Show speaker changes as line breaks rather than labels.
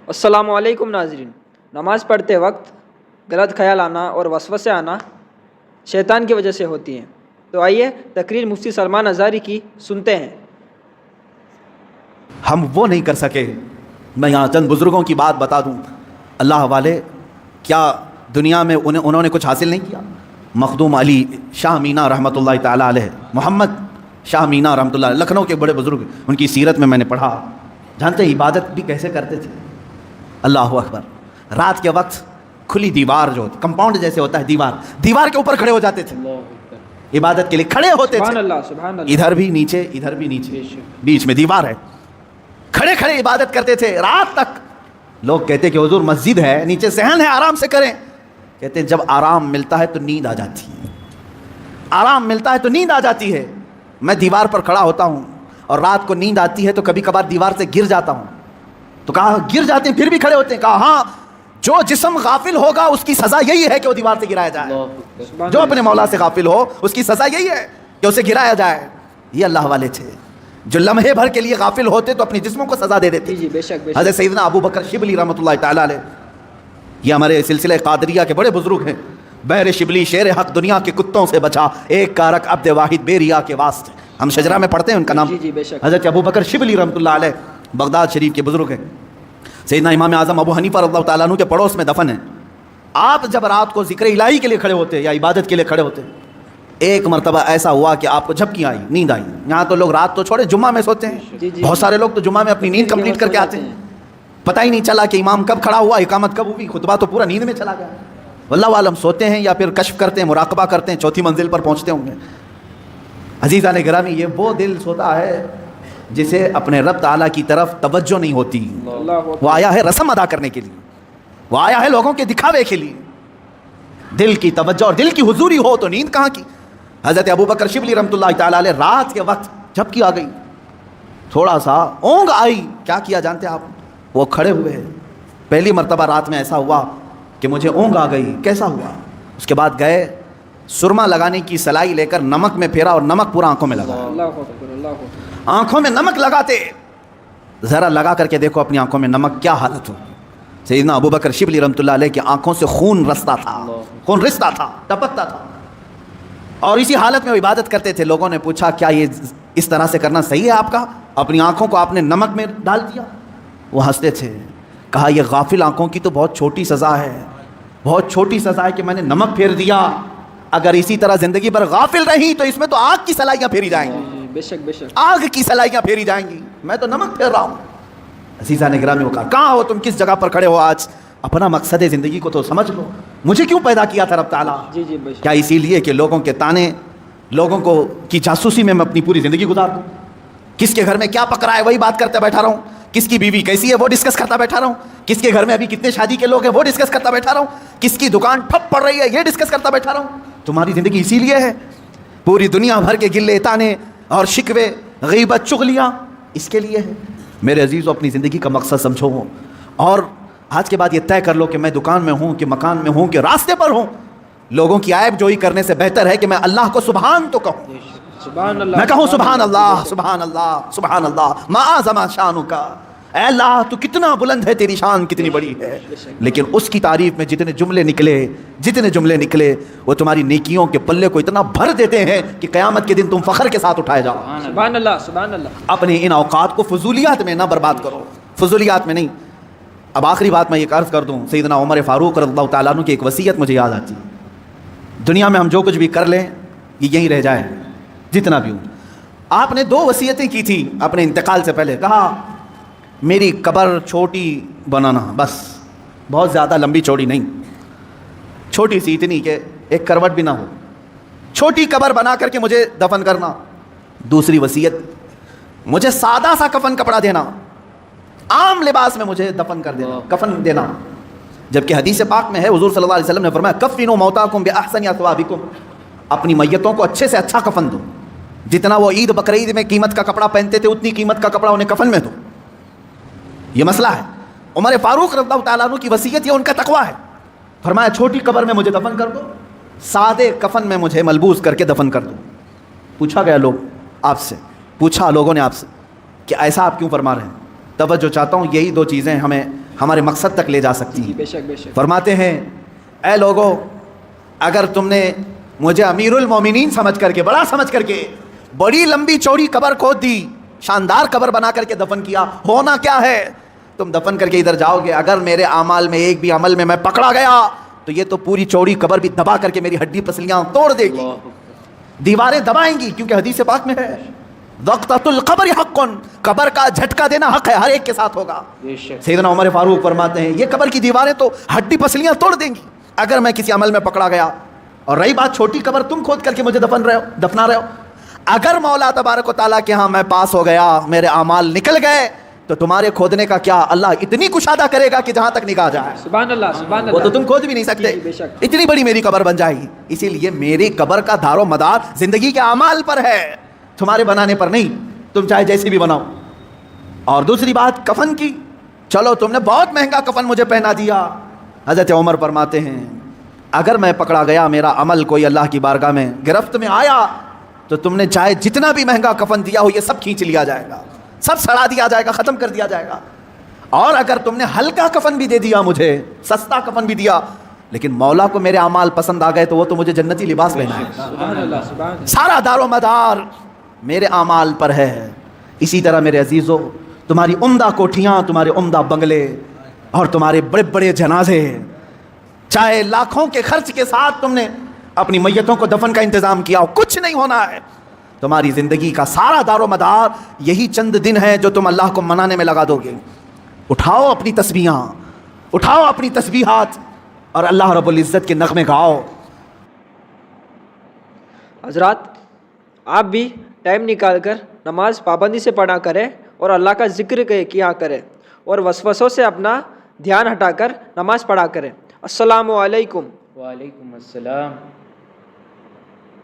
السلام علیکم ناظرین، نماز پڑھتے وقت غلط خیال آنا اور وسوسے آنا شیطان کی وجہ سے ہوتی ہیں۔ تو آئیے تقریر مفتی سلمان ازاری کی سنتے ہیں۔
ہم وہ نہیں کر سکے۔ میں یہاں چند بزرگوں کی بات بتا دوں، اللہ والے کیا دنیا میں انہوں نے کچھ حاصل نہیں کیا؟ مخدوم علی شاہ مینا رحمۃ اللہ تعالیٰ علیہ، محمد شاہ مینا رحمۃ اللہ علیہ، لکھنؤ کے بڑے بزرگ، ان کی سیرت میں نے پڑھا۔ جانتے ہیں عبادت بھی کیسے کرتے تھے؟ اللہ اکبر، رات کے وقت کھلی دیوار جو کمپاؤنڈ جیسے ہوتا ہے، دیوار کے اوپر کھڑے ہو جاتے تھے، عبادت کے لیے کھڑے ہوتے تھے،
سبحان اللہ،
ادھر بھی نیچے ادھر بھی نیچے، بیچ میں دیوار ہے، کھڑے کھڑے عبادت کرتے تھے رات تک۔ لوگ کہتے کہ حضور مسجد ہے، نیچے صحن ہے، آرام سے کریں۔ کہتے ہیں جب آرام ملتا ہے تو نیند آ جاتی ہے، آرام ملتا ہے تو نیند آ جاتی ہے۔ میں دیوار پر کھڑا ہوتا ہوں اور رات کو نیند آتی ہے تو کبھی کبھار دیوار سے گر جاتا ہوں۔ تو کہا گر جاتے ہیں پھر بھی کھڑے ہوتے ہیں؟ کہا ہاں، جو جسم غافل ہوگا اس کی سزا یہی ہے کہ وہ دیوار سے گرایا جائے، جو اپنے مولا سے غافل ہو اس کی سزا یہی ہے کہ اسے گرایا جائے۔ یہ اللہ والے تھے جو لمحے بھر کے لیے غافل ہوتے تو اپنی جسموں کو سزا دے دیتے۔
جی بے شک،
حضرت سیدنا ابو بکر شبلی رحمۃ اللہ تعالیٰ علیہ، یہ ہمارے سلسلہ قادریہ کے بڑے بزرگ ہیں۔ بحر شبلی شیر حق دنیا کے کتوں سے بچا، ایک کارک عبد واحد بے ریا کے واسطے، ہم شجرہ میں پڑھتے ہیں ان کا نام۔
جی بے شک،
حضرت ابو بکر شبلی رحمۃ اللہ علیہ بغداد شریف کے بزرگ ہیں۔ سیدنا امام اعظم ابو حنیفہ رضی اللہ تعالیٰ عنہ کے پڑوس میں دفن ہیں۔ آپ جب رات کو ذکر الہی کے لیے کھڑے ہوتے یا عبادت کے لیے کھڑے ہوتے، ایک مرتبہ ایسا ہوا کہ آپ کو جھپکی آئی، نیند آئی۔ یہاں تو لوگ رات تو چھوڑے جمعہ میں سوتے ہیں، بہت سارے لوگ تو جمعہ میں اپنی نیند کمپلیٹ کر کے آتے ہیں، پتہ ہی نہیں چلا کہ امام کب کھڑا ہوا، اقامت کب ہوئی، خطبہ تو پورا نیند میں چلا گیا۔ واللہ عالم سوتے ہیں یا پھر کشف کرتے ہیں، مراقبہ کرتے ہیں، چوتھی منزل پر پہنچتے ہوں گے۔ عزیزان گرامی، یہ وہ دل سوتا ہے جسے اپنے رب تعالیٰ کی طرف توجہ نہیں ہوتی۔ وہ آیا ہے رسم ادا کرنے کے لیے، وہ آیا ہے لوگوں کے دکھاوے کے لیے۔ دل کی توجہ اور دل کی حضوری ہو تو نیند کہاں کی؟ حضرت ابو بکر شبلی رحمۃ اللہ تعالیٰ علیہ رات کے وقت جھپکی آ گئی، تھوڑا سا اونگ آئی، کیا کیا جانتے آپ؟ وہ کھڑے ہوئے۔ پہلی مرتبہ رات میں ایسا ہوا کہ مجھے اونگ آ گئی، کیسا ہوا؟ اس کے بعد گئے، سرما لگانے کی سلائی لے کر نمک میں پھیرا اور نمک پورا آنکھوں میں لگا۔ آنکھوں میں نمک لگاتے، ذرا لگا کر کے دیکھو اپنی آنکھوں میں نمک کیا حالت ہو۔ سیدنا ابو بکر شبلی رحمۃ اللہ علیہ کی آنکھوں سے خون رستا تھا، خون رستا تھا، ٹپکتا تھا، اور اسی حالت میں وہ عبادت کرتے تھے۔ لوگوں نے پوچھا کیا یہ اس طرح سے کرنا صحیح ہے آپ کا؟ اپنی آنکھوں کو آپ نے نمک میں ڈال دیا۔ وہ ہنستے تھے، کہا یہ غافل آنکھوں کی تو بہت چھوٹی سزا ہے، بہت چھوٹی سزا ہے کہ میں نے نمک پھیر دیا۔ اگر اسی طرح زندگی بھر غافل رہی تو اس میں تو آگ کی سلائیاں پھیری جائیں گی،
بے شک بے شک،
آگ کی سلائیاں پھیری جائیں گی، میں تو نمک پھیر رہا ہوں۔ عزیزان گرامی، وہ کہا کہاں ہو تم، کس جگہ پر کھڑے ہو آج؟ اپنا مقصد زندگی کو تو سمجھ لو، مجھے کیوں پیدا کیا تھا رب تعالیٰ؟
جی بے شک،
کیا اسی لیے کہ لوگوں کے تانے، لوگوں کو کی جاسوسی میں اپنی پوری زندگی گزار دوں؟ کس کے گھر میں کیا پک رہا ہے وہی بات کرتے بیٹھا رہا ہوں، کس کی بیوی کیسی ہے وہ ڈسکس کرتا بیٹھا رہا ہوں، کس کے گھر میں ابھی کتنے شادی کے لوگ ہیں وہ ڈسکس کرتا بیٹھا رہا ہوں، کس کی دکان ٹھپ پڑ رہی ہے یہ ڈسکس کرتا بیٹھا رہا ہوں؟ تمہاری زندگی اسی لیے ہے، پوری دنیا بھر کے گلے تانے اور شکوے، غیبت، چغلیاں اس کے لیے ہے۔ میرے عزیزو، اپنی زندگی کا مقصد سمجھو، اور آج کے بعد یہ طے کر لو کہ میں دکان میں ہوں کہ مکان میں ہوں کہ راستے پر ہوں، لوگوں کی عیب جوئی کرنے سے بہتر ہے کہ میں اللہ کو سبحان تو کہوں،
سبحان اللہ،
میں کہوں سبحان اللہ سبحان اللہ سبحان اللہ، ما اعظم شانک، اے اللہ تو کتنا بلند ہے، تیری شان کتنی بڑی ہے۔ لیکن اس کی تعریف میں جتنے جملے نکلے وہ تمہاری نیکیوں کے پلے کو اتنا بھر دیتے ہیں کہ قیامت کے دن تم فخر کے ساتھ اٹھائے جاؤ۔
سبحان اللہ سبحان اللہ۔
اپنے ان اوقات کو فضولیات میں نہ برباد کرو، فضولیات میں نہیں۔ اب آخری بات میں یہ عرض کر دوں، سیدنا عمر فاروق رضی اللہ تعالیٰ عنہ کی ایک وصیت مجھے یاد آتی ہے، دنیا میں ہم جو کچھ بھی کر لیں یہ یہیں رہ جائے، جتنا بھی ہوں۔ آپ نے 2 وصیتیں کی تھی اپنے انتقال سے پہلے، کہا میری قبر چھوٹی بنانا، بس بہت زیادہ لمبی چوڑی نہیں، چھوٹی سی، اتنی کہ ایک کروٹ بھی نہ ہو، چھوٹی قبر بنا کر کے مجھے دفن کرنا۔ دوسری وصیت، مجھے سادہ سا کفن کپڑا دینا، عام لباس میں مجھے دفن کر دینا، کفن دینا۔ جبکہ حدیث پاک میں ہے، حضور صلی اللہ علیہ وسلم نے فرمایا کفنوا موتاکم باحسن اثوابکم، اپنی میتوں کو اچھے سے اچھا کفن دو، جتنا وہ عید بقرعید میں قیمت کا کپڑا پہنتے تھے اتنی قیمت کا کپڑا انہیں کفن میں دو۔ یہ مسئلہ ہے۔ عمر فاروق رضی اللہ تعالیٰ عنہ کی وصیت، یہ ان کا تقویٰ ہے، فرمایا چھوٹی قبر میں مجھے دفن کر دو، سادے کفن میں مجھے ملبوس کر کے دفن کر دو۔ پوچھا گیا لوگوں نے آپ سے کہ ایسا آپ کیوں فرما رہے ہیں؟ توجہ چاہتا ہوں، یہی 2 چیزیں ہمیں ہمارے مقصد تک لے جا سکتی ہیں۔
بے شک بے شک۔
فرماتے ہیں اے لوگو، اگر تم نے مجھے امیر المومنین سمجھ کر کے، بڑا سمجھ کر کے بڑی لمبی چوڑی قبر کھود دی، شاندار قبر بنا کر کے دفن کیا، ہونا کیا ہے؟ تم دفن کر کے ادھر جاؤ گے، اگر میرے اعمال میں ایک بھی عمل میں پکڑا گیا تو یہ تو پوری چوڑی قبر بھی دبا کر کے میری ہڈی پسلیاں توڑ دے گی، دیواریں دبائیں گی، کیونکہ حدیث پاک میں ہے وقتۃ القبر حق، قبر کا جھٹکا دینا حق ہے، ہر ایک کے ساتھ ہوگا۔ سیدنا عمر فاروق فرماتے ہیں یہ قبر کی دیواریں تو ہڈی پسلیاں توڑ دیں گی اگر میں کسی عمل میں پکڑا گیا۔ اور رہی بات چھوٹی قبر تم کھود کر کے مجھے دفنا رہے ہو، اگر مولا تبارک و تعالیٰ کے ہاں میں پاس ہو گیا، میرے اعمال نکل گئے، تو تمہارے کھودنے کا کیا، اللہ اتنی کشادہ کرے گا کہ جہاں تک نگاہ جائے،
سبحان اللہ سبحان
وہ
اللہ۔
تو تم کھود بھی نہیں سکتے،
بے شک۔
اتنی بڑی میری قبر بن جائے گی۔ اسی لیے میری قبر کا دار و مدار زندگی کے اعمال پر ہے، تمہارے بنانے پر نہیں، تم چاہے جیسی بھی بناؤ۔ اور دوسری بات کفن کی، چلو تم نے بہت مہنگا کفن مجھے پہنا دیا، حضرت عمر فرماتے ہیں اگر میں پکڑا گیا، میرا عمل کوئی اللہ کی بارگاہ میں گرفت میں آیا، تو تم نے چاہے جتنا بھی مہنگا کفن دیا ہو یہ سب کھینچ لیا جائے گا، سب سڑا دیا جائے گا، ختم کر دیا جائے گا۔ اور اگر تم نے ہلکا کفن بھی دے دیا مجھے، سستا کفن بھی دیا، لیکن مولا کو میرے اعمال پسند آ گئے تو وہ تو مجھے جنتی لباس پہنائے گا۔
سبحان اللہ سبحان اللہ۔
سارا دار و مدار میرے اعمال پر ہے۔ اسی طرح میرے عزیزو، تمہاری عمدہ کوٹھیاں، تمہارے عمدہ بنگلے اور تمہارے بڑے بڑے جنازے، چاہے لاکھوں کے خرچ کے ساتھ تم نے اپنی میتوں کو دفن کا انتظام کیا ہو، کچھ نہیں ہونا ہے۔ تمہاری زندگی کا سارا دار و مدار یہی چند دن ہے جو تم اللہ کو منانے میں لگا دو گے۔ اٹھاؤ اپنی تسبیحاں، اٹھاؤ اپنی تسبیحات اور اللہ رب العزت کے نغمے گاؤ۔
حضرات، آپ بھی ٹائم نکال کر نماز پابندی سے پڑھا کریں اور اللہ کا ذکر کیا کریں، اور وسوسوں سے اپنا دھیان ہٹا کر نماز پڑھا کریں۔ السلام علیکم۔
وعلیکم السلام۔